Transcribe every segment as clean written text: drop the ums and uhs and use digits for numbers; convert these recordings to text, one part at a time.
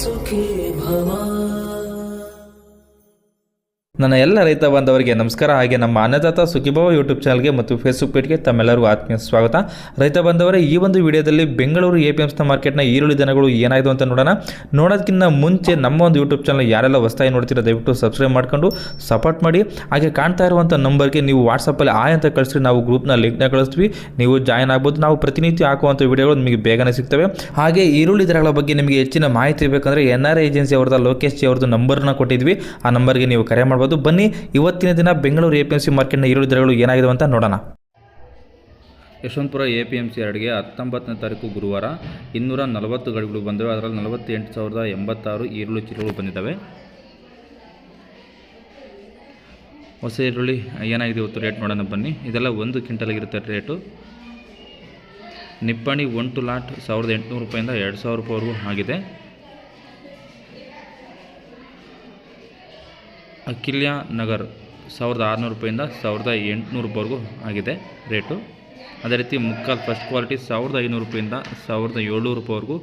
ಸುಖೀ ಭವ. ನನ್ನ ಎಲ್ಲ ರೈತ ಬಾಂಧವರಿಗೆ ನಮಸ್ಕಾರ. ಹಾಗೆ ನಮ್ಮ ಅನ್ನದಾತ ಸುಖೀಭವ ಯೂಟ್ಯೂಬ್ ಚಾನಲ್ಗೆ ಮತ್ತು ಫೇಸ್ಬುಕ್ ಪೇಜ್ಗೆ ತಮ್ಮೆಲ್ಲರಿಗೂ ಆತ್ಮೀಯ ಸ್ವಾಗತ. ರೈತ ಬಾಂಧವರೇ, ಈ ಒಂದು ವಿಡಿಯೋದಲ್ಲಿ ಬೆಂಗಳೂರು APMC ಮಾರ್ಕೆಟ್ನ ಈರುಳ್ಳಿ ದನಗಳು ಏನಾಯಿತು ಅಂತ ನೋಡೋದಕ್ಕಿಂತ ಮುಂಚೆ ನಮ್ಮ ಒಂದು ಯೂಟ್ಯೂಬ್ ಚಾನಲ್ ಯಾರೆಲ್ಲ ಹೊಸದಾಗಿ ನೋಡ್ತೀರಾ ದಯವಿಟ್ಟು ಸಬ್ಸ್ಕ್ರೈಬ್ ಮಾಡ್ಕೊಂಡು ಸಪೋರ್ಟ್ ಮಾಡಿ. ಹಾಗೆ ಕಾಣ್ತಾ ಇರುವಂಥ ನಂಬರ್ಗೆ ನೀವು ವಾಟ್ಸಪ್ಪಲ್ಲಿ ಆಯ್ ಅಂತ ಕಳಿಸ್ರಿ, ನಾವು ಗ್ರೂಪ್ನ ಲಿಂಕ್ನ ಕಳಿಸ್ತೀವಿ, ನೀವು ಜಾಯ್ನ್ ಆಗ್ಬೋದು. ನಾವು ಪ್ರತಿನಿತ್ಯ ಹಾಕುವಂಥ ವಿಡಿಯೋಗಳು ನಿಮಗೆ ಬೇಗನೆ ಸಿಗ್ತವೆ. ಹಾಗೆ ಈರುಳ್ಳಿ ದರಗಳ ಬಗ್ಗೆ ನಿಮಗೆ ಹೆಚ್ಚಿನ ಮಾಹಿತಿ ಬೇಕಂದರೆ NRI ಏಜೆನ್ಸಿ ಅವ್ರದ್ದು ಲೋಕೇಶ್ ಜಿ ಅವ್ರದ್ದು ನಂಬರ್ನ ಕೊಟ್ಟಿದ್ವಿ, ಆ ನಂಬರ್ಗೆ ನೀವು ಕರೆ ಮಾಡ್ಬೋದು. ಬನ್ನಿ ಇವತ್ತಿನ ದಿನ ಬೆಂಗಳೂರು APMC ಮಾರ್ಕೆಟ್ನ ಈರುಳ್ಳಿ ದರಗಳು ಏನಾಗಿದೆ ಅಂತ ನೋಡೋಣ. ಯಶವಂತಪುರ APMC ಯಾರ್ಡ್ಗೆ 19ನೇ ತಾರೀಕು ಗುರುವಾರ 240 ಗಾಡಿಗಳು ಬಂದವೆ. ಅದರಲ್ಲಿ 48,086 ಈರುಳ್ಳಿ ಚೀಲಗಳು ಬಂದಿದ್ದಾವೆ. ಹೊಸ ಈರುಳ್ಳಿ ಏನಾಗಿದೆ ಇವತ್ತು ರೇಟ್ ನೋಡೋಣ ಬನ್ನಿ. ಇದೆಲ್ಲ 1 ಕ್ವಿಂಟಲ್ಗಿರುತ್ತೆ ರೇಟು. ನಿಪ್ಪಾಣಿ 1 ಲಾಟ್ 1,800 ರೂಪಾಯಿಂದ 2,000 ರೂಪಾಯಿವರೆಗೂ ಆಗಿದೆ. ಅಖಿಲ್ಯ ನಗರ್ 1,600 ರೂಪಾಯಿಂದ 1,800 ರೂಪಾಯಿವರೆಗೂ ಆಗಿದೆ ರೇಟು. ಅದೇ ರೀತಿ ಮುಕ್ಕಾಲ್ ಫಸ್ಟ್ ಕ್ವಾಲಿಟಿ 1,500 ರೂಪಾಯಿಂದ 1,700 ರೂಪಾಯಿವರೆಗೂ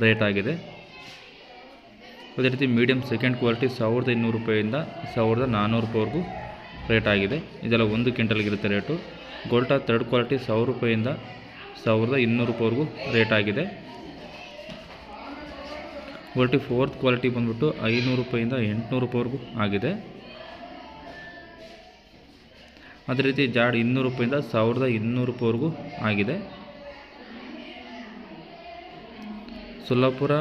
ರೇಟ್ ಆಗಿದೆ. ಅದೇ ರೀತಿ ಮೀಡಿಯಮ್ ಸೆಕೆಂಡ್ ಕ್ವಾಲಿಟಿ 1,200 ರೂಪಾಯಿಂದ 1,400 ರೂಪಾಯಿವರೆಗೂ ರೇಟ್ ಆಗಿದೆ. ಇದೆಲ್ಲ 1 ಕ್ವಿಂಟಲ್ಗಿರುತ್ತೆ ರೇಟು. ಗೋಲ್ಟಾ ಥರ್ಡ್ ಕ್ವಾಲಿಟಿ 1,000 ರೂಪಾಯಿಂದ 1,200 ರೂಪಾಯಿವರೆಗೂ ರೇಟ್ ಆಗಿದೆ. ಗೋಲ್ಟಿ ಫೋರ್ತ್ ಕ್ವಾಲಿಟಿ ಬಂದ್ಬಿಟ್ಟು 500 ರೂಪಾಯಿಂದ 800 ರೂಪಾಯಿವರೆಗೂ ಆಗಿದೆ. ಅದೇ ರೀತಿ ಜಾಡ್ 200 ರೂಪಾಯಿಂದ 1,200 ರೂಪಾಯಿವರೆಗೂ ಆಗಿದೆ. ಸೊಲ್ಲಾಪುರ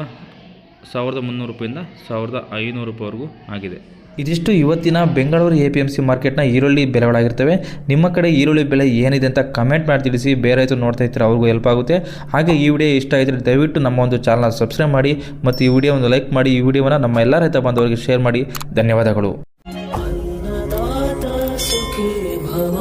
1,300 ರೂಪಾಯಿಂದ 1,500 ರೂಪಾಯಿವರೆಗೂ ಆಗಿದೆ. ಇದಿಷ್ಟು ಇವತ್ತಿನ ಬೆಂಗಳೂರು APMC ಮಾರ್ಕೆಟ್ನ ಈರುಳ್ಳಿ ಬೆಲೆಗಳಾಗಿರ್ತವೆ. ನಿಮ್ಮ ಕಡೆ ಈರುಳ್ಳಿ ಬೆಲೆ ಏನಿದೆ ಅಂತ ಕಮೆಂಟ್ ಮಾಡಿ ತಿಳಿಸಿ. ಬೇರೆ ರೈತರು ನೋಡ್ತಾ ಇರ್ತಾರೆ, ಅವ್ರಿಗೂ ಹೆಲ್ಪ್ ಆಗುತ್ತೆ. ಹಾಗೆ ಈ ವಿಡಿಯೋ ಇಷ್ಟ ಆಗಿದ್ರೆ ದಯವಿಟ್ಟು ನಮ್ಮ ಒಂದು ಚಾನಲ್ನ ಸಬ್ಸ್ಕ್ರೈಬ್ ಮಾಡಿ ಮತ್ತು ಈ ವಿಡಿಯೋ ಒಂದು ಲೈಕ್ ಮಾಡಿ. ಈ ವಿಡಿಯೋವನ್ನು ನಮ್ಮ ಎಲ್ಲ ರೈತ ಬಾಂಧವರಿಗೆ ಶೇರ್ ಮಾಡಿ. ಧನ್ಯವಾದಗಳು. ಅನ್ನದಾತ ಸುಖೀ ಭವ.